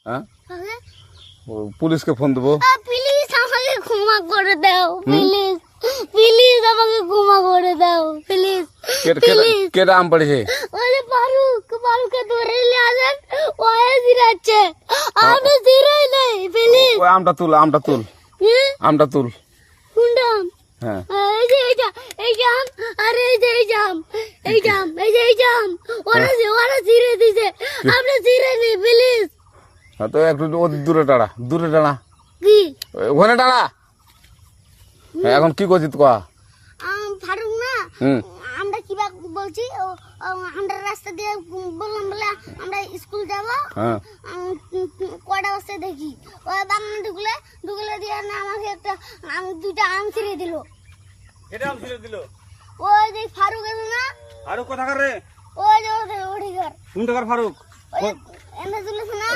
হ্যাঁ তাহলে পুলিশকে ফোন দেবো। প্লিজ আমাকে ক্ষমা করে দাও, প্লিজ প্লিজ আমাকে ক্ষমা করে দাও, প্লিজ প্লিজ। কেটা আম পড়েছে? ওরে ফারুককে ধরে নিয়ে আসেন, ও জিরাচ্ছে, আমি জিরাই নাই, প্লিজ। ওই আমটা তুল আমটা তুল। কোনটা আম? হ্যাঁ এই যে এই জাম, আরে এই জাম, ওরা জিরে দিছে, আপনি জিরে নি প্লিজ। হ্যাঁ, তো একটু দূরে টানা কি ওখানে টানা। হ্যাঁ, এখন কি করছিস কয়া? ফারুক না, আমরা কিবা বলছি, আমরা রাস্তা দিয়ে বললাম বলে আমরা স্কুল যাব, হ্যাঁ কটা বাজতে দেখি ওই বাগানে ঢুকলে দিয়ে না আমাকে একটা দুইটা আম ছিঁড়ে দিল। এটা আম ছিঁড়ে দিল? ওই যে ফারুক আছে না, ফারুক কোথাকার রে? ওই যে ওঠিকার কোনটাকার ফারুক? ওই এনে চলেছে না,